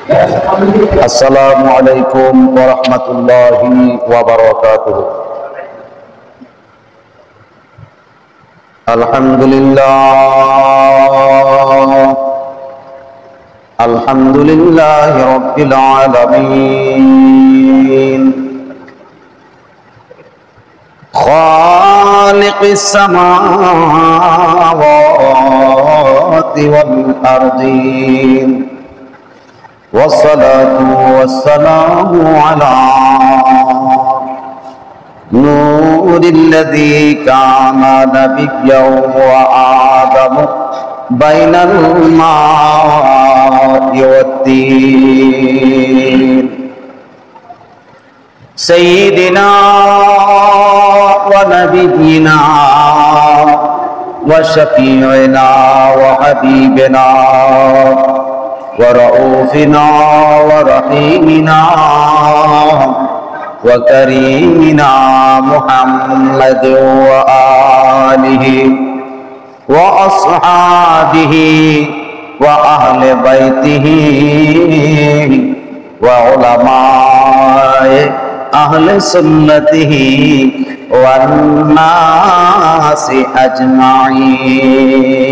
আসসালামু আলাইকুম ওয়া রাহমাতুল্লাহি ওয়া বারাকাতুহু। আলহামদুলিল্লাহি রাব্বিল আলামিন খালিকিস সামাওয়াতি ওয়াল আরদিন والصلاة والسلام على نور الذي كان نبيا وآدم بين الماء والطين سيدنا ونبينا وشفيعنا وحبيبنا ورؤوفنا ورحيمنا وكريمنا محمد وآله وأصحابه وأهل بيته وعلماء أهل سنته والناس أجمعين।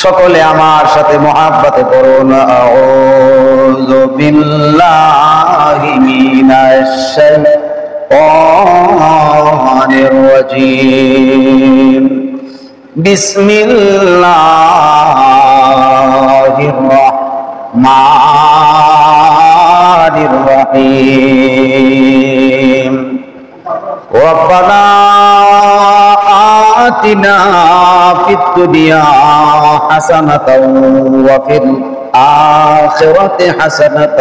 সকলে আমার সাথে মুহাব্বতে পড়ুন আউযু বিল্লাহি মিনাশ শাইতানির রাজীম। বিসমিল্লাহির রাহমানির রহিম। রব্বানা آتنا في الدنيا حسنة وفي الآخرة حسنة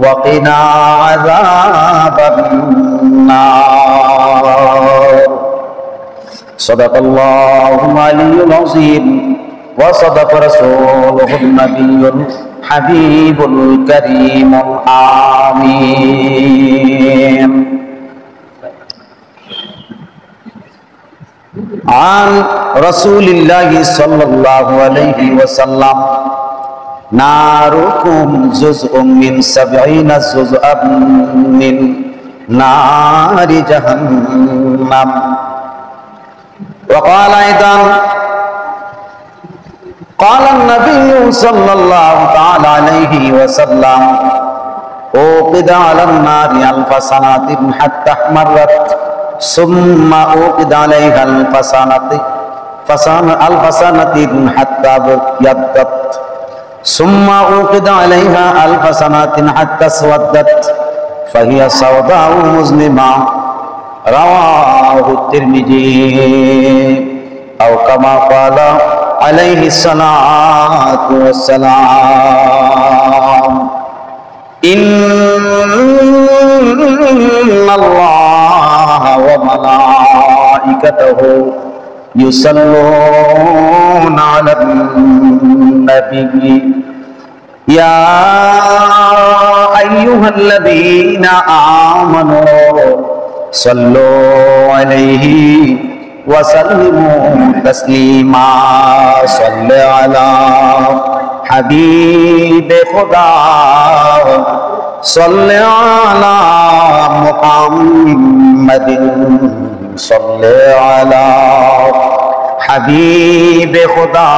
وقنا عذاب النار. صدق الله العلي العظيم وصدق رسوله النبي الحبيب الكريم آمين. عن رسول الله صلى الله عليه وسلم ناركم جزء من 70 جزءا من نار جهنم. وقال أيضا قال النبي صلى الله تعالى عليه وسلم أوقد على النار 1000 سنة حتى احمرت ثم أوقد عليها 1000 سنة حتى ابيضت ثم أوقد عليها 1000 سنة حتى اسودت فهي سوداء مظلمة. رواه الترمذي أو كما قال عليه الصلاة والسلام. إن الله وملائكته يصلون على النبي يا أيها الذين آمنوا صلوا عليه وسلموا تسليما. صل على حبيب خدا صل على محمد صل على حبيب خدا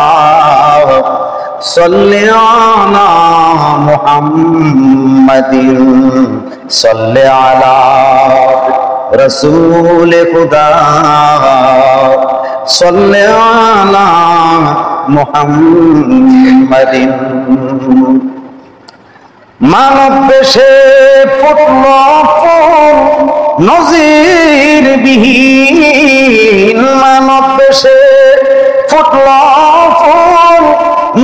صل على محمد صل على رسول خدا صل على محمد. মানব বেশে ফুটল ফুল নজির বিহীন। মানব বেশে ফুটল ফুল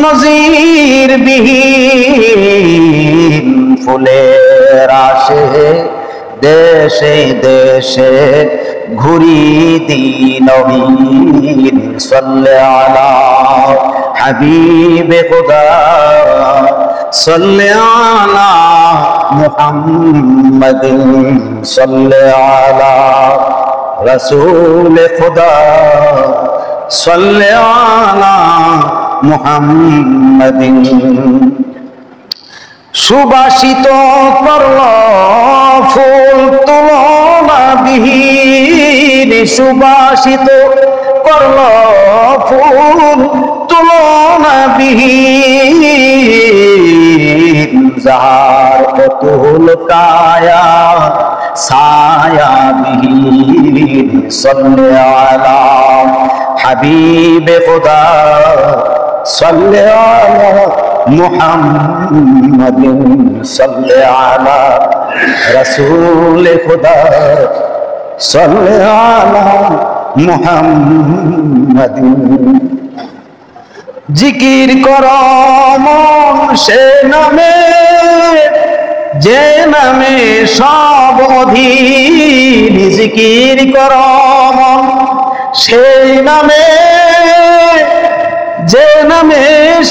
নজির বিহীন। ফুলের আসে দেশে দেশে ঘুরি দিনহীন। সাল্লে আলা হাবিবে খুদা সাল্লে আলা মুহাম্মাদিন সাল্লে আলা রাসূল খুদা সাল্লে আলা মুহাম্মাদিন সুবাসিত করল ফুল তুলনা বিহীন সুবাসিত করল ফুল তুলনা বিহীন যার অতুল কায়া ছায়া বিহীন সাল্লাল্লাহু আলা হাবিবে খুদা সাল্লাল্লাহু আলা মুহাম্মাদিন সাল্লাল্লাহু আলা রাসূল খুদা সাল্লাল্লাহু আলা মুহাম্মাদিন জিকির কর মন সে নামে যে নামে সব অধীন জিকির কর মন সেই নামে যে নামে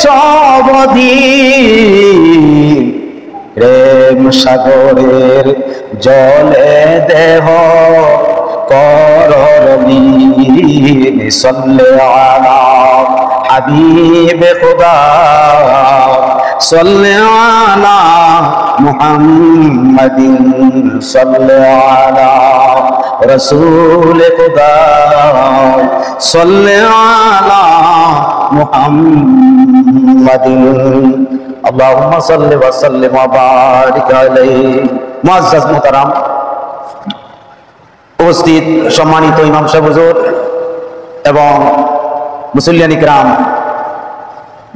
সব অধীন প্রেম সাগরের জলে দেহ করর বীর সাল্লাল্লাহু আলা হাবিবে খুদা সাল্লাল্লাহু আলা মুহাম্মাদিন সাল্লাল্লাহু আলা রাসূল খুদা সাল্লাল্লাহু আলা মুহাম্মাদিন আল্লাহুম্মা সাল্লি ওয়া সাল্লিম ওয়া বারিক আলাইহি মুআজ্জাজ মুহতারাম উপস্থিত সম্মানিত ইমাম সাহেব হুজুর এবং মুসল্লিয়ান ইকরাম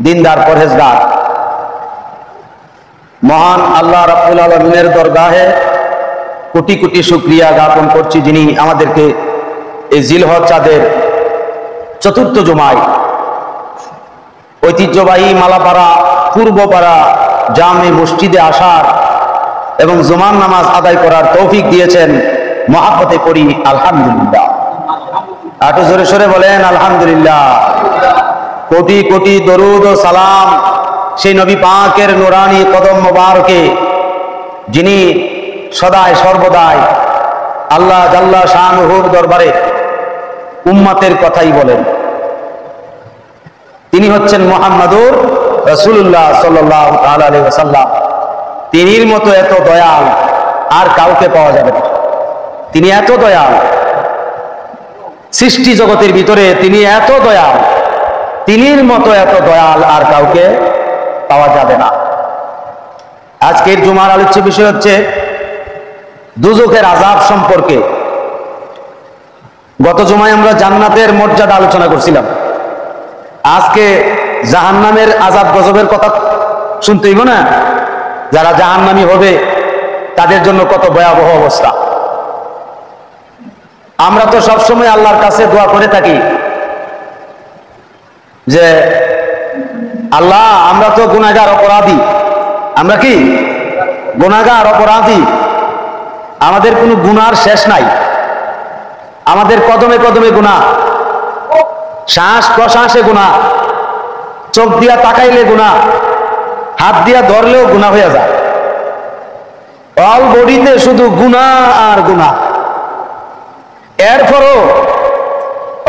দিনদার পরহেজগার মহান আল্লাহ রাব্বুল আলামিনের দরগাহে কোটি কোটি শুকরিয়া জ্ঞাপন করছি যিনি আমাদেরকে এই জিলহজ চাঁদের চতুর্থ জুমায় ঐতিহ্যবাহী মালাপাড়া পূর্বপাড়া জামে মসজিদে আসার এবং জুমার নামাজ আদায় করার তৌফিক দিয়েছেন মহাব্বতে পড়ি আলহামদুলিল্লাহ। একটু জোরে সরে বলেন আলহামদুলিল্লাহ। কোটি কোটি দরুদ ও সালাম সেই নবী পাকের নুরানি কদম মোবারকে যিনি সদায় সর্বদাই আল্লাহ জাল্লা শানুহুর দরবারে উম্মতের কথাই বলেন। তিনি হচ্ছেন মুহাম্মাদুর রাসূলুল্লাহ সাল্লাল্লাহু তাআলা আলাইহি ওয়াসাল্লাম। তিনির মতো এত দয়াল আর কাউকে পাওয়া যাবে না। তিনি এত দয়াল, সৃষ্টি জগতের ভিতরে তিনি এত দয়াল, তিনির মতো এত দয়াল আর কাউকে পাওয়া যাবে না। আজকের জুমার আলোচ্য বিষয় হচ্ছে দুজখের আযাব সম্পর্কে। গত জুমায় আমরা জান্নাতের মর্যাদা আলোচনা করছিলাম। আজকে জাহান্নামের আযাব গজবের কথা শুনতে হইব না? যারা জাহান্নামী হবে তাদের জন্য কত ভয়াবহ অবস্থা। আমরা তো সবসময় আল্লাহর কাছে দোয়া করে থাকি যে আল্লাহ আমরা তো গুনাহগার অপরাধী, আমরা কি গুনাহগার অপরাধী, আমাদের কোনো গুনার শেষ নাই, আমাদের কদমে কদমে গুনাহ, শ্বাস প্রশ্বাসে গুনাহ, চোখ দিয়া তাকাইলে গুনাহ, হাত দিয়া ধরলেও গুনাহ হয়ে যায়, অল বডিতে শুধু গুনাহ আর গুনাহ। এরপরও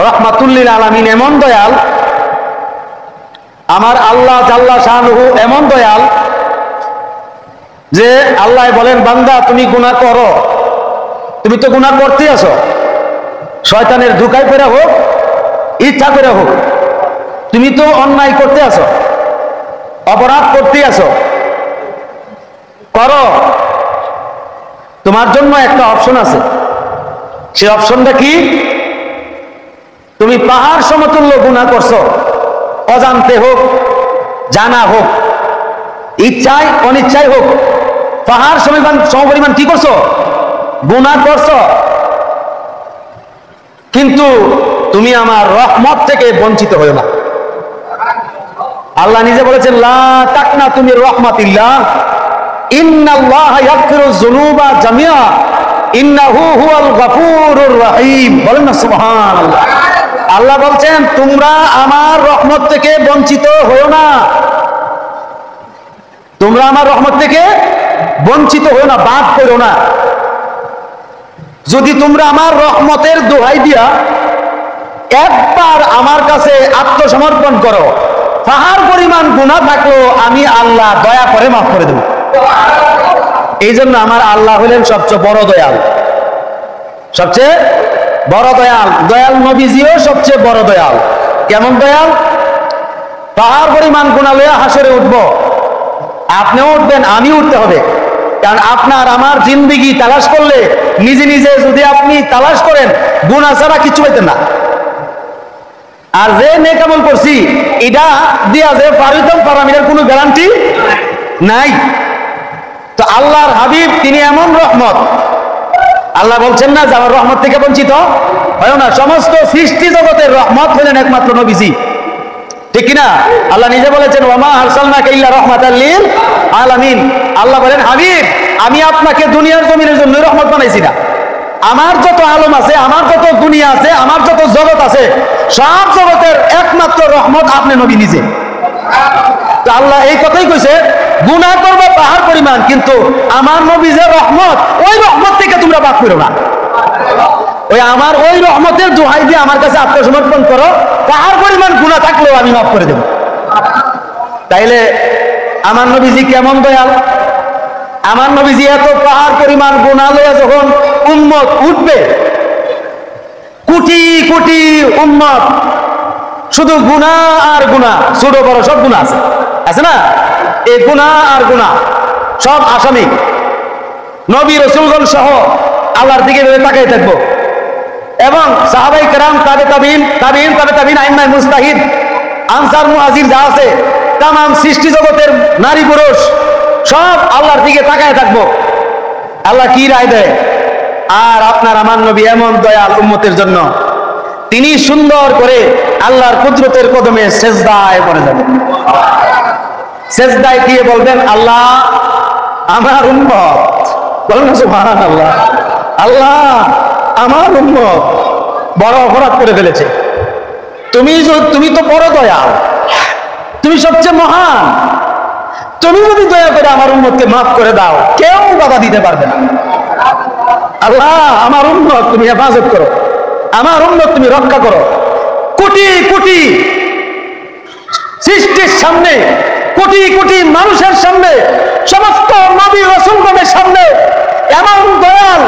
রহমাতুল্লিল আলামিন এমন দয়াল, আমার আল্লাহ জাল্লা শানুহু এমন দয়াল যে আল্লাহ বলেন বান্দা তুমি গুনাহ করো, তুমি তো গুনাহ করতে আছো, শয়তানের ধোঁকায় পড়ে হোক ইচ্ছা করে হোক, তুমি তো অন্যায় করতে আছো, অপরাধ করতে আছো, করো, তোমার জন্য একটা অপশন আছে। সেই অপশনটা কি? তুমি পাহাড় সমতুল্য গুনাহ করছো, অজান্তে হোক জানা হোক, ইচ্ছায় অনিচ্ছায় হোক, পাহাড় সমপরিমাণ কি করছো? গুনাহ করছো, কিন্তু তুমি আমার রহমত থেকে বঞ্চিত হও না। আল্লাহ নিজে বলেছেন লা তাকনাতু মির রাহমাতিল্লাহ ইন্নাল্লাহা ইয়াগফিরুয যুনুবা জামিআ ইন্নাহু হুয়াল গফুরুর রহিম। বলেন না সুবহানাল্লাহ। আল্লাহ বলছেন তোমরা আমার রহমত থেকে বঞ্চিত হও না, তোমরা আমার রহমত থেকে বঞ্চিত হও না, বাদ করো না। যদি তোমরা আমার রহমতের দোহাই দিয়া একবার আমার কাছে আত্মসমর্পণ করো, পাহাড় পরিমাণ গুনাহ থাকলো আমি আল্লাহ দয়া করে মাফ করে দেব। এই জন্য আমার আল্লাহ হলেন সবচেয়ে বড় দয়াল, সবচেয়ে বড় দয়াল। দয়াল নবীজিও সবচেয়ে বড় দয়াল। কেমন দয়াল? পাহাড় পরিমাণ গুনাহ লইয়া হাসরে উঠবো, আপনিও উঠবেন, আমি উঠতে হবে। কারণ আপনার আমার জিন্দেগি তালাশ করলে নিজে নিজে যদি আপনি তালাশ করেন গুনাহ ছাড়া কিছু পাইতেন না। আর যে নেক আমল করছি এটা দিয়া যে পারিতাম পারামির কোনো গ্যারান্টি নাই। তো আল্লাহর হাবিব তিনি এমন রহমত, আল্লাহ বলছেন না যে আমার রহমত থেকে বঞ্চিত হয় না। সমস্ত সৃষ্টি জগতের রহমত হলেন একমাত্র নবীজি, ঠিক কিনা? আল্লাহ নিজে বলেছেন ওয়ামা আরসালনাকা ইল্লা রাহমাতাল লিল আলামিন। আল্লাহ বলেন হাবিব আমি আপনাকে দুনিয়ার জমিনের জন্য রহমত বানাইছি না। আমার যত আলম আছে, আমার যত দুনিয়া আছে, আমার যত জগৎ আছে, সব জগতের একমাত্র রহমত আপনি নবী নিজে। তো আল্লাহ এই কথাই কইছে গুনাহ করবে পাহাড় পরিমাণ, কিন্তু আমার নবী যে রহমত, ওই রহমত থেকে তোমরা বাদ করো না। ওই আমার ওই রহমতের দোহাই দিয়ে আমার কাছে আত্মসমর্পণ করো, পাহাড় পরিমাণ গুনাহ থাকলেও আমি মাফ করে দেব। তাইলে আমার নবীজি কেমন দয়াল! আমার নবীজি এত পাহাড় পরিমাণ গুনাহ লইয়া যখন উম্মত উঠবে, কোটি কোটি উম্মত শুধু গুনাহ আর গুনাহ, ছোট বড় সব গুনাহ আছে, আছে না? এই গুনাহ আর গুনাহ সব আসামি নবী রাসূলগণ সহ আল্লাহর দিকে তাকাই থাকবো। এবং সাহাবায়ে কেরাম, তাবিঈন, আইম্মায়ে মুজতাহিদ, আনসার মুহাজির যা আছে, তাম সৃষ্টি জগতের নারী পুরুষ সব আল্লাহর দিকে তাকায় থাকবো আল্লাহ কি রায় দেয়। আর আপনার আমার নবী এমন দয়াল উম্মতের জন্য, তিনি সুন্দর করে আল্লাহর কুদরতের কদমে সেজদায় পড়ে যাবেন। সেজদায় দিয়ে বলবেন আল্লাহ আমার উম্মত, বলেন সুবহানাল্লাহ, আল্লাহ আমার উম্মত বড় অপরাধ করে ফেলেছে, তুমি তো বড় দয়াল, তুমি সবচেয়ে মহান, তুমি যদি দয়া করে আমার উম্মতকে মাফ করে দাও কেউ বাধা দিতে পারবে না। আল্লাহ আমার উম্মত তুমি হেফাজত করো, আমার উম্মত তুমি রক্ষা করো। কোটি কোটি সৃষ্টির সামনে, কোটি কোটি মানুষের সামনে, সমস্ত নবী রাসূলগণের সামনে এমন দয়াল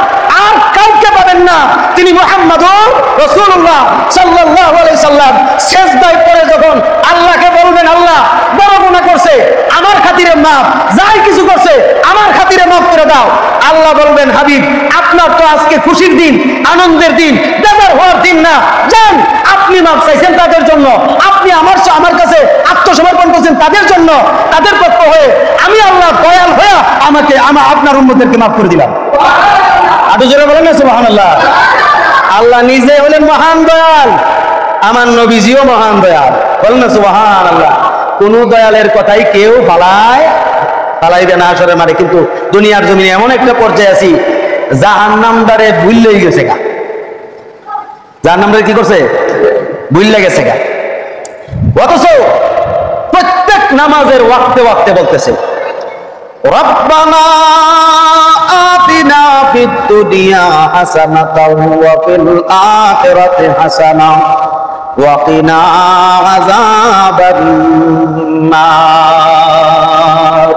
আর কাউকে পাবেন না। তিনি মুহাম্মদুর রাসূলুল্লাহ সাল্লাল্লাহু আলাইহি সাল্লাম সিজদায় পড়ে যখন আল্লাহকে বলবেন আল্লাহ বড় গুনাহ করছে, আমার খাতিরে মাফ, যাই কিছু করছে আমার খাতিরে মাফ করে দাও। আল্লাহ বলবেন হাবিব আপনার তো আজকে খুশির দিন, আনন্দের দিন, বেজার হওয়ার দিন না। যান, আপনি মাফ চাইছেন তাদের জন্য, আপনি আমার কাছে আত্মসমর্পণ করছেন তাদের জন্য, তাদের পক্ষ হয়ে আমি আল্লাহ দয়াল হয়ে আপনার উম্মতদেরকে মাফ করে দিলাম। আরো জোরে বলেন না সুবহানাল্লাহ। আল্লাহ নিজে হলেন মহান দয়াল, আমার নবীজিও মহান দয়াল, বলেন না সুবহানাল্লাহ। কোন দয়ালের কথাই কেউ পালাইবে না আসরে মারে। কিন্তু দুনিয়ার জমিনে এমন একটা পর্যায়ে আছি জাহান্নামদারে ভুললেই গেছে গা, জাহান্নামদারে কি করছে ভুললে গেছে গা। অথচ প্রত্যেক নামাজের ওয়াক্তে ওয়াক্তে বলতেছে রব্বানা আতিনা ফিদ দুনিয়া হাসানাতাও ওয়া ফিল আখিরাতি হাসানাও ওয়া কিনা আযাবান নার।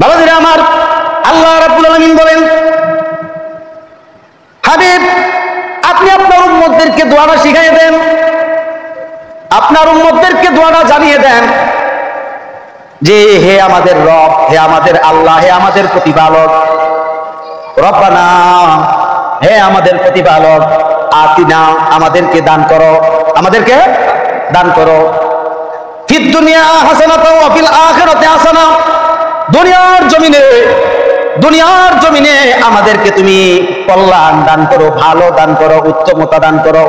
বাবাজিরা আমার, আল্লাহ রাব্বুল আলামিন বলেন হাবিব আপনি আপনার উম্মতদেরকে দোয়াটা শিখিয়ে দেন, আপনার উম্মতদেরকে দোয়াটা জানিয়ে দেন যে হে আমাদের রব, হে আমাদের আল্লাহ, হে আমাদের প্রতিপালক, রব্বানা হে আমাদের প্রতিপালক, আতিনা আমাদেরকে দান করো, আমাদেরকে দান করো, ফিদ দুনিয়া হাসানাতাও ওয়া ফিল আখিরাতি হাসানা, দুনিয়ার জমিনে আমাদেরকে তুমি কল্যাণ দান করো, ভালো দান করো, উত্তমতা দান করো,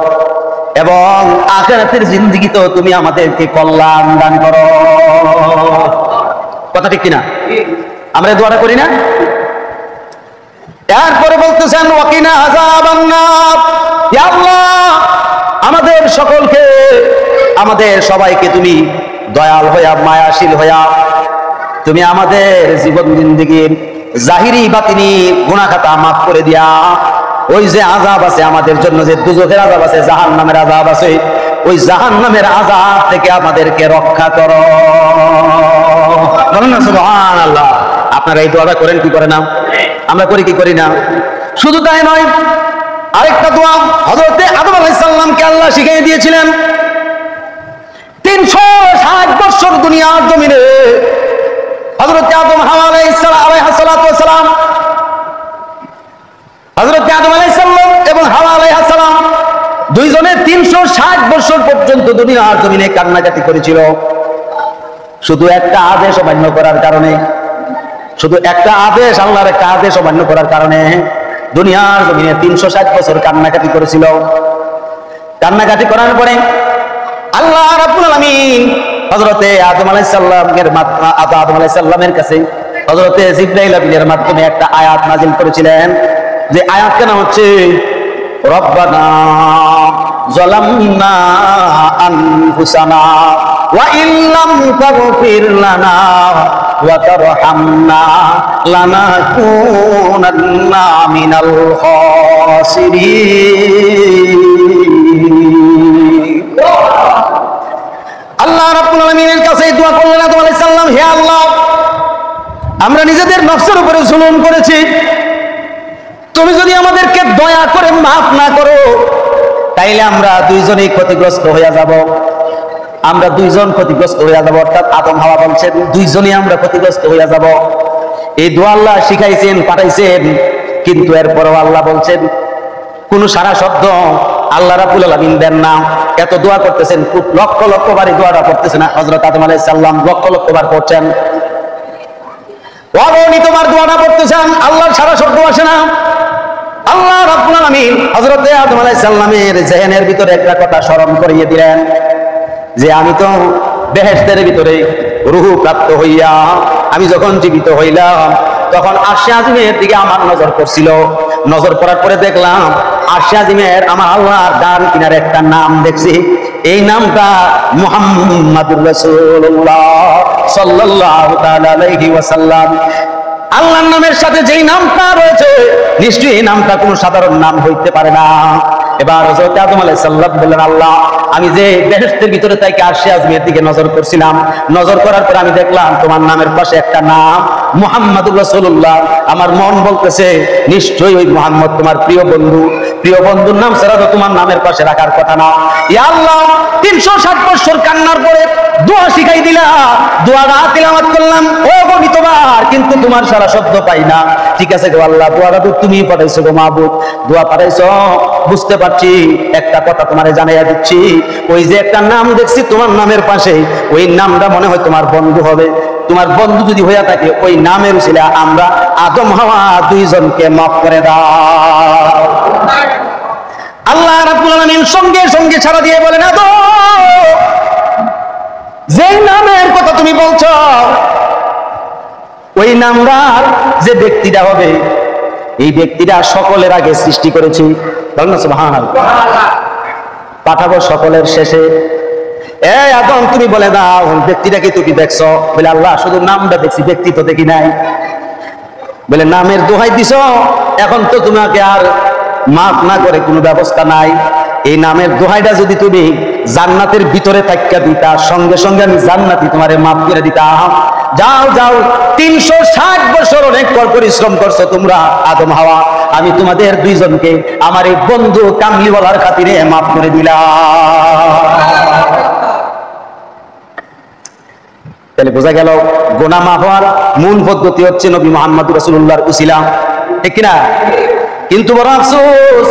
এবং আখিরাতের জিন্দেগিতেও তুমি আমাদেরকে কল্যাণ দান করো। কথা ঠিক কিনা? আমরা দোয়াটা করি না? এরপরে বলতেছেন ওয়াকিনা আযাবান নার, ইয়া আল্লাহ আমাদের সকলকে, আমাদের সবাইকে তুমি দয়াল হইয়া, মায়াশীল হইয়া তুমি আমাদের জীবন জিন্দেগির জাহিরি বাতিনি গুনাহ খাতা মাফ করে দিয়া ওই যে আযাব আছে আমাদের জন্য, যে দুজখের আযাব আছে, জাহান্নামের আযাব আছে, ওই জাহান্নামের আযাব থেকে আমাদেরকে রক্ষা করো। বলেন না সুবহানাল্লাহ। আপনারা এই দোয়াটা করেন কি করে না? আমরা করি কি করি না? শুধু তাই নয়, আরেকটা দোয়া হযরত আদম আলাইহিস সালামকে আল্লাহ শিখিয়ে দিয়েছিলেন। 360 বছর দুনিয়ার জমিনে হযরত আদম হাওয়া আলাইহিস সালাম, হযরত আদম আলাইহিস সালাম এবং হাওয়া আলাইহিস সালাম দুইজনে 360 বছর পর্যন্ত দুনিয়ার জমিনে কান্নাকাটি করেছিল, শুধু একটা আদেশ অমান্য করার কারণে। শুধু একটা আদেশ, আল্লাহর একটা আদেশ অমান্য করার কারণে দুনিয়ার জমিনে 360 বছর কান্নাকাটি করেছিল। কান্নাকাটি করার পরে আল্লাহ রাব্বুল আলামিন হযরতে আদম আলাইহিস সালামের কাছে হযরতে জিবরাইল আমিনের মাধ্যমে একটা আয়াত নাযিল করেছিলেন, যে আয়াতটার নাম হচ্ছে রব্বানা যালামনা আনফুসানা ওয়া ইল্লাম তাগফির লানা ওয়া তারহামনা লানাকুনান্না মিনাল খাসিরিন। আল্লাহ রাব্বুল আলামিনের কাছে দোয়া করলেন আদম আলাইহিস সালাম, হে আল্লাহ, আমরা নিজেদের নফসের উপরে জুলুম করেছি, তুমি যদি আমাদেরকে দয়া করে মাফ না করো তাইলে আমরা দুইজনেই ক্ষতিগ্রস্ত হয়ে যাব। আমরা দুইজন ক্ষতিগ্রস্ত হয়ে যাব, অর্থাৎ আদম হাওয়া বলছেন দুইজনই আমরা ক্ষতিগ্রস্ত হয়ে যাব। এই দোয়া আল্লাহ শিখাইছেন, পাঠাইছেন, কিন্তু এরপরও আল্লাহ বলছেন কোন সারা শব্দ আল্লাহ রাব্বুল আলামিন দেন না। এত দোয়া করতেছেন, খুব লক্ষ লক্ষ বার দোয়াটা করতেছেন, হযরত আদম আলাইহিস সালাম লক্ষ লক্ষ বার করছেন, অগণিতবার দোয়াটা করতেছেন, আল্লাহর সারা শব্দ আসে না। আল্লাহ রাব্বুল আলামিন হযরত আদম আলাইহিস সালামের জেহেনের ভিতরে একটা কথা স্মরণ করিয়ে দিলেন, যে আমি তো বেহেশতের ভিতরে রূহ প্রাপ্ত হইয়া আমি যখন জীবিত হইলাম তখন আরশে আজিমের দিকে আমার নজর পড়ছিল। নজর পড়ার পরে দেখলাম আরশে আজিমের আমার আল্লাহর ডান কিনারে একটা নাম দেখছি, এই নামটা মুহাম্মাদুর রাসূলুল্লাহ সাল্লাল্লাহু তাআলা আলাইহি ওয়াসাল্লাম। আল্লাহর নামের সাথে যেই নামটা রয়েছে নিশ্চয়ই এই নামটা কোনো সাধারণ নাম হইতে পারে না। এবার হযরত আদম আলাইহিস সালাম বললেন, আল্লাহ, আমি যে বেহেশতের ভিতরে থেকে আরশে আজিমের দিকে নজর করছিলাম, নজর করার পর আমি দেখলাম তোমার নামের পাশে একটা নাম মুহাম্মাদুর রাসূলুল্লাহ। আমার মন বলতেছে নিশ্চয়ই ওই মুহাম্মদ তোমার প্রিয় বন্ধু, প্রিয় বন্ধুর নাম ছাড়া তো তোমার নামের পাশে রাখার কথা না। ইয়া আল্লাহ, 360 বছর কান্নার পরে দোয়া শিখাই দিলা, দোয়াটা তিলাওয়াত করলাম অগণিতবার, কিন্তু তোমার সারা শব্দ পাই না। ঠিক আছে গো আল্লাহ, দোয়াটা তো তুমি পাঠাইছো গো মাবুদ, দোয়া পাঠাইছো বুঝতে পারছি। একটা কথা তোমারে জানাইয়া দিচ্ছি, ওই যে একটা নাম দেখছি তোমার নামের পাশে, ওই নামটা মনে হয় তোমার বন্ধু হবে। তোমার বন্ধু যদি হইয়া থাকে ওই নামের উসিলা আমরা আদম হাওয়া দুইজনকে মাফ করে দাও। আল্লাহ রাব্বুল আলামিন সঙ্গে সঙ্গে ছাড়া দিয়ে বলেন, আদম, যেই নামের কথা তুমি বলছো ওই নামটার যে ব্যক্তিটা হবে, এই ব্যক্তিটা সকলের আগে সৃষ্টি করেছি। সুবহানাল্লাহ। পাঠাবো সকলের শেষে। এই আদম, তুমি বলে দাও ব্যক্তিটাকে তুমি দেখছো? বলে আল্লাহ, শুধু নামটা দেখছি, ব্যক্তি তো দেখি নাই। বলে নামের দোহাই দিছো, এখন তো তোমাকে আর মাফ না করে কোনো ব্যবস্থা নাই। এই নামের দোহাইটা যদি তুমি জান্নাতের ভিতরে থাকা দিতা, সঙ্গে সঙ্গে আমি জান্নাতি তোমারে মাফ করে দিতাম। যাও যাও, 360 বছর অনেক পরিশ্রম করছো তোমরা আদম হাওয়া, আমি তোমাদের দুইজনকে আমার এই বন্ধু কামলিওয়ালার খাতিরে মাফ করে দিলাম। তাহলে বোঝা গেল গুনাহ মাফ হওয়ার মূল পদ্ধতি হচ্ছে নবী মুহাম্মদুর রাসূলুল্লাহর উসিলা, ঠিক কিনা? কিন্তু বড় আফসোস,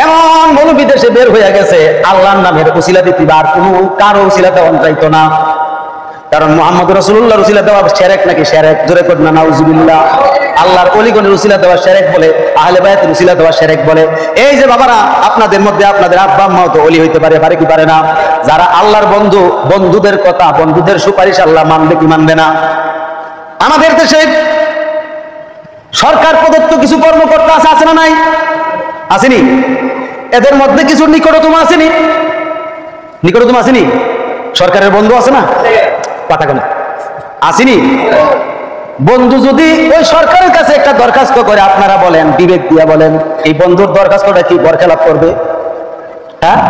এমন মৌলবী বিদেশে বের হয়ে গেছে আল্লাহর নামের উসিলা দিতে আর কোনো কারো উসিলা দেওয়া যাইতো না। কারণ মুহাম্মদুর রাসূলুল্লাহর উসিলা দেওয়া শিরক নাকি শিরক? জোরে কর না নাউজুবিল্লাহ। আল্লাহর ওলিগণের উসিলা দেওয়া শিরক বলে, আহলে বায়াতের উসিলা দেওয়া শিরক বলে। এই যে বাবারা, আপনাদের মধ্যে আপনাদের আব্বা আম্মাও তো ওলি হইতে পারে, পারে কি পারে না? যারা আল্লাহর বন্ধু, বন্ধুদের কথা, বন্ধুদের সুপারিশ আল্লাহ মানবে কি মানবে না? আমাদের দেশে সরকার প্রদত্ত কিছু কর্মকর্তা আছে না নাই? আসেনি? এদের মধ্যে কিছু নিকটতম আসেনি? নিকটতম আসেনি? সরকারের বন্ধু আছে না? কথা কেন আসেনি? বন্ধু যদি ওই সরকারের কাছে একটা দরখাস্ত করে, আপনারা বলেন, বিবেক দিয়া বলেন, এই বন্ধুর দরখাস্তটা কি বরখেলাপ করবে? হ্যাঁ,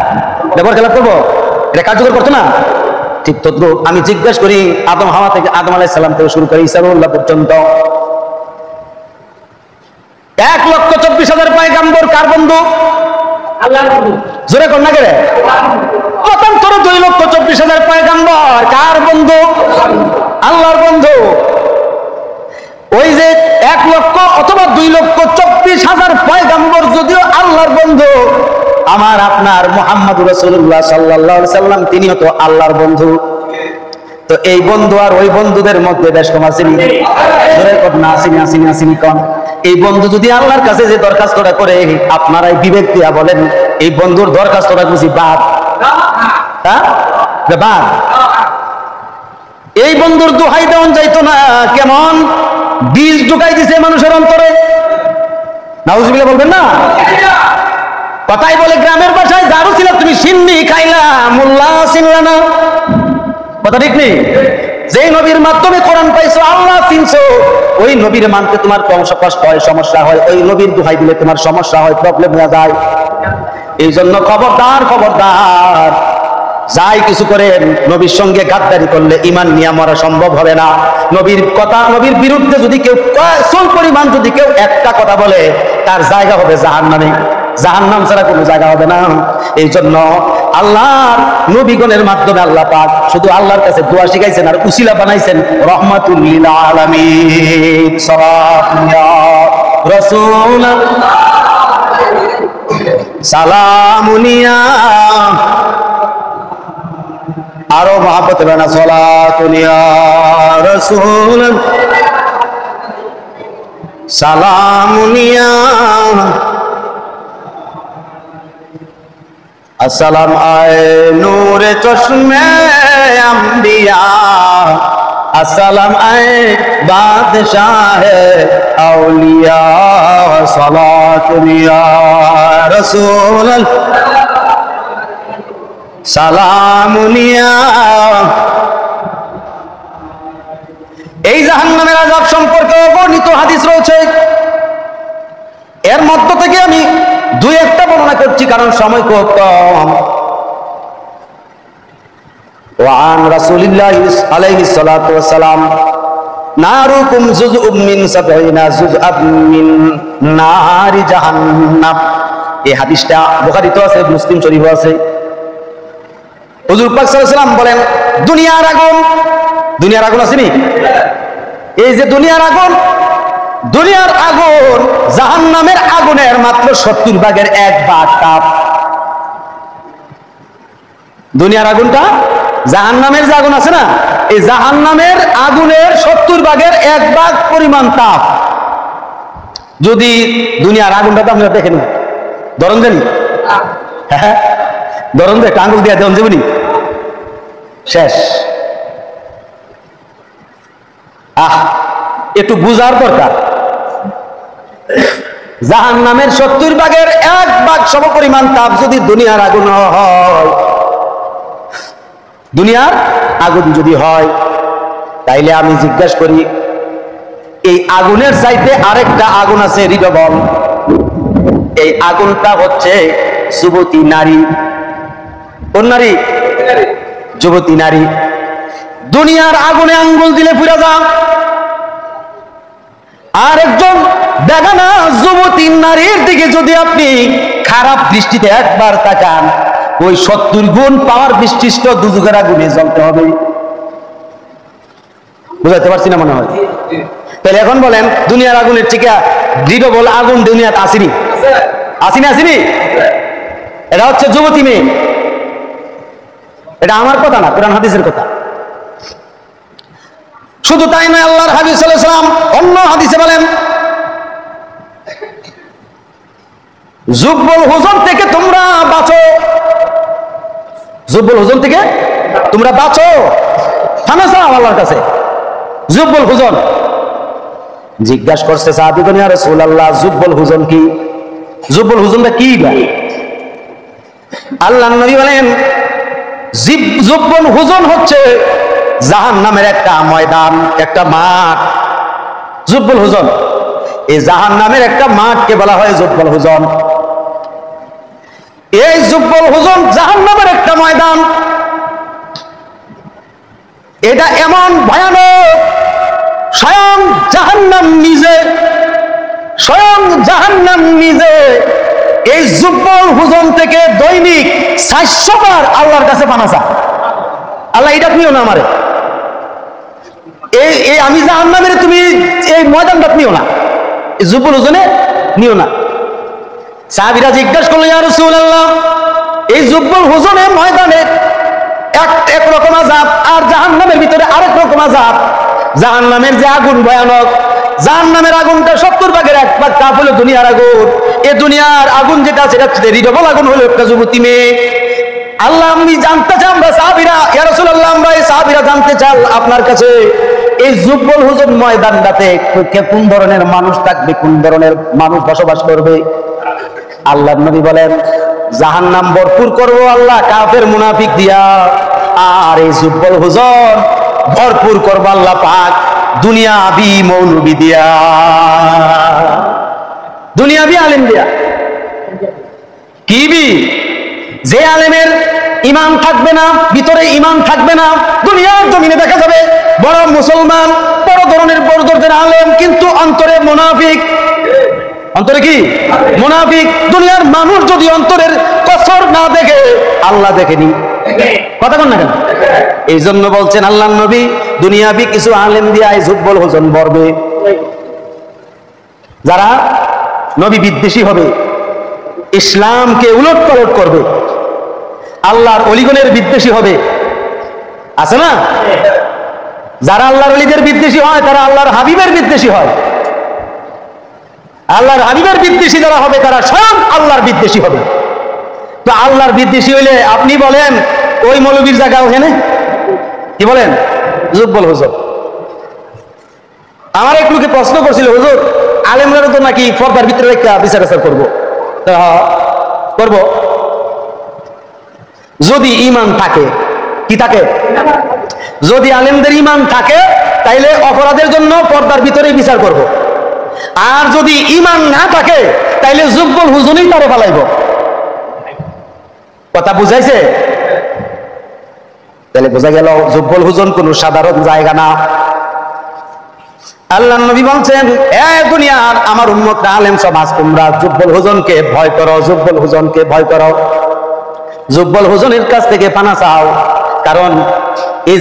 ব্যবহার খেলাপ করবো? এটা কার্যকর করতো না? ঠিক তদ্রুপ আমি জিজ্ঞেস করি, আদম হাওয়া থেকে, আদম আলাইহিস সালাম থেকে শুরু করে ঈসা রুহুল্লাহ পর্যন্ত 1,24,000 পয়গম্বর কার বন্ধু? আল্লাহর বন্ধু। জোরে কর না করে। মতান্তরে 2,24,000 পয়গম্বর কার বন্ধু? আল্লাহর বন্ধু। ওই যে 1 লক্ষ অথবা 2,24,000 পয়গম্বর যদিও আল্লাহর বন্ধু, আমার আপনার মুহাম্মদুর রাসূলুল্লাহ সাল্লাল্লাহু আলাইহি সাল্লাম তিনিও তো আল্লাহর বন্ধু। তো এই বন্ধু আর ওই বন্ধুদের মধ্যে বেশ কম আসেনি? জোরে কর না, আসেনি কম। এই বন্ধু যদি আল্লাহর কাছে যে দরখাস্তটা করে, আপনারাই বিবেক দিয়া বলেন এই বন্ধুর দরখাস্তটা বুঝি বাদ? হ্যাঁ, বাদ। এই বন্ধুর দোহাই দেওয়ান যাইতো না, কেমন বীজ ঢুকাই দিছে মানুষের অন্তরে। নাউজুবিল্লাহ বলবেন না? কথাই বলে গ্রামের ভাষায়, জারু ছিল তুমি সিন্নি খাইলা, মোল্লা চিনলা না। কথা ঠিক নেই? যে নবীর মাধ্যমে কোরআন পাইছো, আল্লাহ চিনছো, ওই নবীর মানতে তোমার কষ্ট হয়, সমস্যা হয়। ওই নবীর দোহাই দিলে তোমার সমস্যা হয়, প্রবলেম হয়ে যায়। এই জন্য খবরদার, খবরদার, যাই কিছু করেন, নবীর সঙ্গে গাদ্দারি করলে ঈমান নিয়ে মরা সম্ভব হবে না। নবীর কথা, নবীর বিরুদ্ধে যদি কেউ কোন পরিমাণ যদি কেউ একটা কথা বলে, তার জায়গা হবে জাহান্নামে। জাহান্নাম ছাড়া কোনো জায়গা হবে না। এই জন্য আল্লাহর নবীগণের মাধ্যমে আল্লাহ পাক শুধু আল্লাহর কাছে দোয়া শিখাইছেন আর উসিলা বানাইছেন রহমাতুল লিল আলামিন। সাল্লাল্লাহু রাসূলুল্লাহ সালামুনিয়া, আরো মহাব্বত বানা সালাতুনিয়া রাসূল সালামুনিয়া। আসসালাম আয়ে নূরে চশমে আম্বিয়া, আসসালাম আয়ে বাদশাহে আউলিয়া, সালাতুনিয়া রাসূল সালামুনিয়া। এই জাহান্নামের আযাব সম্পর্কে বর্ণিত হাদিস রয়েছে। এর মধ্য থেকে আমি দুই একটা বর্ণনা করছি, কারণ সময় খুব কম। ওয়ান রাসূলিল্লাহ আলাইহিস সালাতু ওয়াস সালাম নারুকুম জুজউম মিন সাবঈনা জুজআম মিন নারি জাহান্নাম। এই হাদিসটা বুখারীতে আছে, মুসলিম শরীফে আছে। হুজুর পাক সাল্লাল্লাহু আলাইহি ওয়াসাল্লাম বলেন, দুনিয়ার আগুন, দুনিয়ার আগুন আসেনি? এই যে দুনিয়ার আগুন, দুনিয়ার আগুন জাহান্নামের আগুনের মাত্র 70 ভাগের 1 ভাগ তাপ। দুনিয়ার আগুনটা জাহান্নামের যে আগুন আছে না, এই জাহান্নামের আগুনের 70 ভাগের 1 ভাগ পরিমাণ তাপ। যদি দুনিয়ার আগুনটা তো আপনারা দেখেন, ধরন জানি, হ্যাঁ ধরন দেখ, আঙুল দিয়ে দেন যাবনি, শেষ। একটু বুঝার দরকার। জাহান্নামের 70 ভাগের 1 ভাগ সমপরিমাণ তাপ যদি দুনিয়ার আগুন হয়, দুনিয়ার আগুন যদি হয়, তাইলে আমি জিজ্ঞাসা করি, এই আগুনের চাইতে আরেকটা আগুন আছে রিডবল। এই আগুনটা হচ্ছে যুবতী নারী। কোন নারী? যুবতী নারী। দুনিয়ার আগুনে আঙ্গুল দিলে পুড়ে যা, আর একজন বেগানা যুবতী নারীর দিকে যদি আপনি খারাপ দৃষ্টিতে একবার তাকান, ওই 70 গুণ পাওয়ার বিশিষ্ট দুজকের আগুনে জ্বলতে হবে। বুঝাতে পারছি না মনে হয়? তাহলে এখন বলেন, দুনিয়ার আগুনের টিকা দৃঢ়বল আগুন দুনিয়াতে আসেনি? আসেনি? আসেনি? এটা হচ্ছে যুবতী মেয়ে। এটা আমার কথা না, কোরআন হাদিসের কথা। শুধু তাই নয়, আল্লাহর হাবিব সাল্লাল্লাহু আলাইহি ওয়াসাল্লাম অন্য হাদিসে বলেন, যুব্বুল হুজন থেকে তোমরা বাঁচো। যুব্বুল হুজন থেকে তোমরা বাঁচো, থানা চাও আল্লাহর কাছে। যুব্বুল হুজন জিজ্ঞাসা করছে সাহাবীগণ, ইয়া রাসূলুল্লাহ, যুব্বুল হুজন কি? যুব্বুল হুজনটা কি? আল্লাহর নবী বলেন, যুব্বুল হুজন হচ্ছে জাহান্নামের একটা ময়দান, একটা মাঠ। যুব্বুল হুজন, এই জাহান্নামের একটা মাঠকে বলা হয় যুব্বুল হুজন। এই জুব্বুল হুজুন জাহান্নামের একটা ময়দান। এটা এমন ভয়ানক, স্বয়ং জাহান্নাম নিজে এই জুব্বুল হুজুন থেকে দৈনিক 400 বার আল্লাহর কাছে পানা চায়, আল্লাহ এটা নিও না আমারে, এই আমি জাহান্নামের তুমি এই ময়দানটা নিও না, এই জুব্বুল হুজুনে নিও না। সাহাবীরা জিজ্ঞাসা করলো, ইয়া রাসূলুল্লাহ, এই জুব্বুল হুজুনের ময়দানে এক রকম আযাব আর জাহান্নামের ভিতরে আরেক রকম আযাব। জাহান্নামের যে আগুন ভয়ানক, জাহান্নামের আগুনটা 70 ভাগের 1 ভাগ তাপ হলো দুনিয়ার আগুন। এই দুনিয়ার আগুন যেটা সেটা রিডবল আগুন হলো একটা যুবতী মেয়ে। আল্লাহ আমি জানতে চাই, আমরা সাহাবীরা, ইয়া রাসূলুল্লাহ, আমরা এই সাহাবীরা জানতে চাই আপনার কাছে, এই জুব্বুল হুজুন ময়দানটাতে কোন ধরনের মানুষ থাকবে, কোন ধরনের মানুষ বসবাস করবে? আল্লাহর নবী বলেন, জাহান্নাম ভরপুর করব আল্লাহ কাফের মুনাফিক দিয়া, আর এই জুব্বুল হুজুন ভরপুর করব আল্লাহ পাক দুনিয়াবি মৌলবি দিয়া, দুনিয়াবি আলেম দিয়া। কি যে আলেমের ঈমান থাকবে না, ভিতরে ঈমান থাকবে না, দুনিয়ার জমিনে দেখা যাবে বড় মুসলমান, বড় ধরনের আলেম, কিন্তু অন্তরে মুনাফিক। অন্তরে কি মুনাফিক? দুনিয়ার মানুষ যদি অন্তরের কসর না দেখে, আল্লাহ দেখেনি। কথা বল না কেন? এই জন্য বলছেন আল্লাহর নবী, দুনিয়াবি কিছু আলেম দিয়া এই জুব্বুল হুজুন ভরবে, যারা নবী বিদ্বেষী হবে, ইসলামকে উলটপালট করবে, আল্লাহর ওলিগণের বিদ্বেষী হবে। আছে না? যারা আল্লাহর ওলিদের বিদ্বেষী হয়, তারা আল্লাহর হাবিবের বিদ্বেষী হয়। আল্লাহর হাবিবের বিদ্বেষী যারা হবে, তারা স্বয়ং আল্লাহর বিদ্বেষী হবে। তো আল্লাহর বিদ্বেষী হইলে আপনি বলেন ওই মৌলবীর জায়গা ওখানে কি বলেন? জুব্বুল হুজুর। আমার এক লোকে প্রশ্ন করছিল, হুজুর আলেমরা তো নাকি পর্দার ভিতরে একটা বিচার আচার করবো, করব যদি ঈমান থাকে। কি থাকে? যদি আলেমদের ঈমান থাকে, তাইলে অপরাধের জন্য পর্দার ভিতরেই বিচার করব। আর যদি ঈমান না থাকে, তাইলে জুব্বুল হুজুনই তারে ফালাইব। কথা বুঝাইছে? তাহলে বোঝা গেল জুব্বুল হুজুন কোন সাধারণ জায়গা না। আল্লাহর নবী বলছেন, এ দুনিয়ার আমার উম্মতরা, আলেম সমাজ, তোমরা জুব্বুল হুজুনকে ভয় করো, জুব্বুল হুজুনকে ভয় করো, জুব্বুল হুজুনের কাছ থেকে পানা চাও। কারণ এই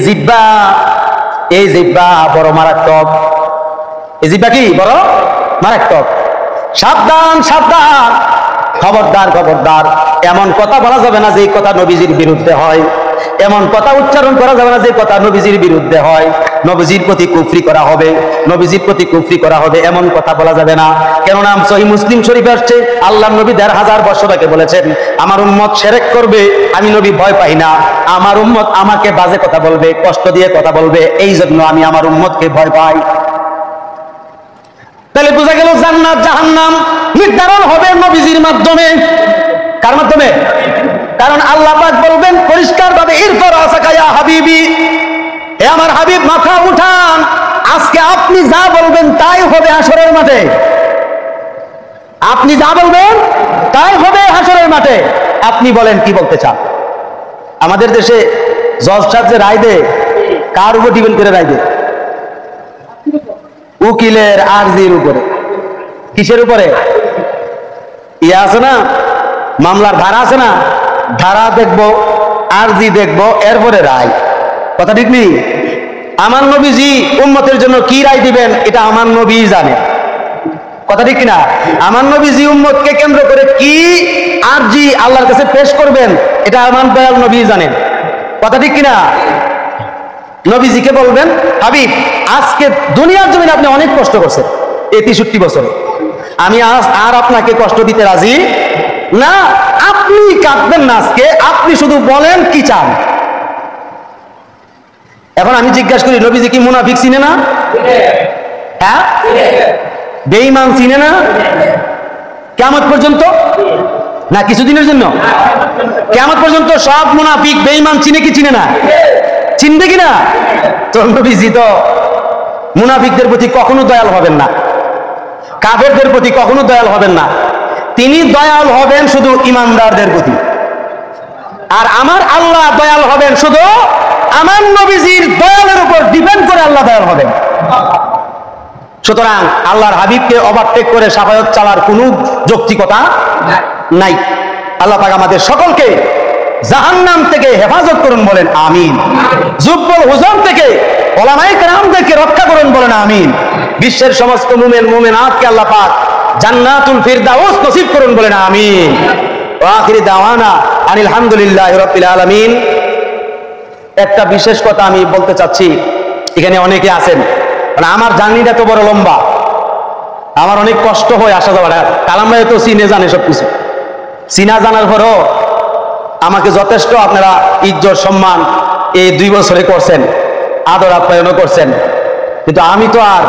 জিহ্বা বড় মারাত্মক। এই জিহ্বা কি বড় মারাত্মক। সাবধান সাবধান, খবরদার খবরদার, এমন কথা বলা যাবে না যে কথা নবীজির বিরুদ্ধে হয়, এমন কথা উচ্চারণ করা যাবে না যে কথা নবীজির বিরুদ্ধে হয়, নবীজির প্রতি কুফরি করা হবে, নবীজির প্রতি কুফরি করা হবে, এমন কথা বলা যাবে না। কেননা সহিহ মুসলিম শরীফে আসছে, আল্লাহর নবী 1500 বছর আগে বলেছেন, আমার উম্মত শিরক করবে, আমি নবী ভয় পাই না। আমার উম্মত আমাকে বাজে কথা বলবে, কষ্ট দিয়ে কথা বলবে, এই জন্য আমি আমার উম্মতকে ভয় পাই। তাহলে বোঝা গেল জান্নাত জাহান্নাম নির্ধারণ হবে নবীজির মাধ্যমে। কার মাধ্যমে? কারণ আল্লাহ পাক বলবেন পরিষ্কার ভাবে, ইরফা রাসাকা ইয়া হাবিবি, হে আমার হাবিব মাথা উঠান, আজকে আপনি যা বলবেন তাই হবে হাসরের মাঠে। আপনি যা বলবেন তাই হবে হাসরের মাঠে। আপনি বলেন কি বলতে চান? আমাদের দেশে জজ সাহেব যে রায় দেয়, কার উপর ডিপেন্ড করে রায় দেয়? উকিলের আরজির উপরে। কিসের উপরে? ইয়া আছে না, মামলার ধারা আছে না, ধারা দেখবো, আরজি দেখবো, এরপরে রায়। কথা ঠিক নেই? আমার নবীজি উম্মতের জন্য কি রায় দিবেন, এটা আমার নবী জানে। কথা ঠিক কিনা? আমার নবীজি উম্মতকে কেন্দ্র করে কি আরজি আল্লাহর কাছে পেশ করবেন, এটা আমার দয়াল নবী জানেন। কথা ঠিক কিনা? নবীজিকে বলবেন, হাবিব আজকে দুনিয়ার জমিনে আপনি অনেক কষ্ট করছেন এই 63 বছরে, আমি আর আপনাকে কষ্ট দিতে রাজি না। আপনি কাঁদবেন না আজকে, আপনি শুধু বলেন কি চান। এখন আমি জিজ্ঞাসা করি, নবীজি কি মুনাফিক চিনে না? হ্যাঁ, বেঈমান চিনে না? কিয়ামত পর্যন্ত না কিছুদিনের জন্য? কিয়ামত পর্যন্ত সব মুনাফিক বেঈমান চিনে কি চিনে না? চিনবে কিনা? তো নবীজি তো মুনাফিকদের প্রতি কখনো দয়াল হবেন না, কাফেরদের প্রতি কখনো দয়াল হবেন না। তিনি দয়াল হবেন শুধু ইমানদারদের প্রতি, আর আমার আল্লাহ দয়াল হবেন শুধু আমার নবীজির দয়ালের উপর ডিপেন্ড করে আল্লাহ দয়াল হবেন। সুতরাং আল্লাহর হাবিবকে ওভারটেক করে শাফায়াত চালার কোনো যৌক্তিকতা নাই। আল্লাহ পাক আমাদের সকলকে জাহান্নাম থেকে হেফাজত করুন বলেন আমিন। জুব্বুল হুজুম থেকে উলামায়ে কেরামদেরকে রক্ষা করুন বলেন আমিন। বিশ্বের সমস্ত মুমিন মুমিনাতকে আল্লাহ পাক জান্নাতুল ফিরদাউস নসিব করুন বলেন আমিন। ওয়া আখিরি দাওয়ানা আনিল হামদুলিল্লাহি রাব্বিল আলামিন। একটা বিশেষ কথা আমি বলতে চাচ্ছি, এখানে অনেকে আছেন, আমার জার্নিটা তো বড় লম্বা, আমার অনেক কষ্ট হয় আসা যাওয়াটা। কালাম ভাই তো চিনে জানে সবকিছু, চিনা জানার পরও আমাকে যথেষ্ট আপনারা ইজ্জত সম্মান এই 2 বছরে করছেন, আদর আপ্যায়নও করছেন, কিন্তু আমি তো আর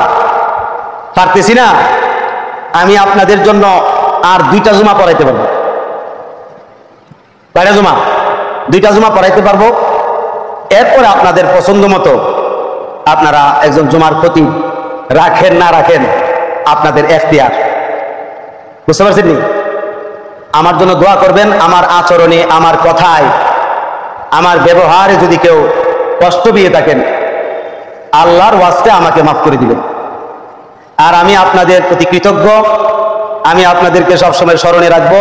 পারতেছি না। আমি আপনাদের জন্য আর 2টা জুমা পড়াইতে পারবো, 2টা জুমা 2টা জুমা পড়াইতে পারবো। এরপরে আপনাদের পছন্দ মতো আপনারা একজন জুমার খতিব রাখেন না রাখেন আপনাদের এখতিয়ার। বুঝতে পারছেন নি? আমার জন্য দোয়া করবেন। আমার আচরণে, আমার কথায়, আমার ব্যবহারে যদি কেউ কষ্ট পেয়ে থাকেন, আল্লাহর ওয়াস্তে আমাকে মাফ করে দিবেন। আর আমি আপনাদের প্রতি কৃতজ্ঞ। আমি আপনাদেরকে সবসময় স্মরণে রাখবো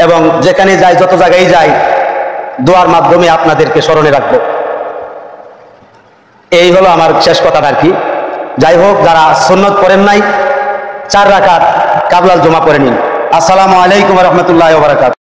এবং যেখানে যাই, যত জায়গায় যাই, দোয়ার মাধ্যমে আপনাদেরকে স্মরণে রাখবো। এই হলো আমার শেষ কথাটা আর কি। যাই হোক, যারা সুন্নত পড়েন নাই 4 রাকাত কাবলাল জমা পড়ে নিন। আসসালামু আলাইকুম ওয়া রাহমাতুল্লাহি ওয়া বারাকাতুহু।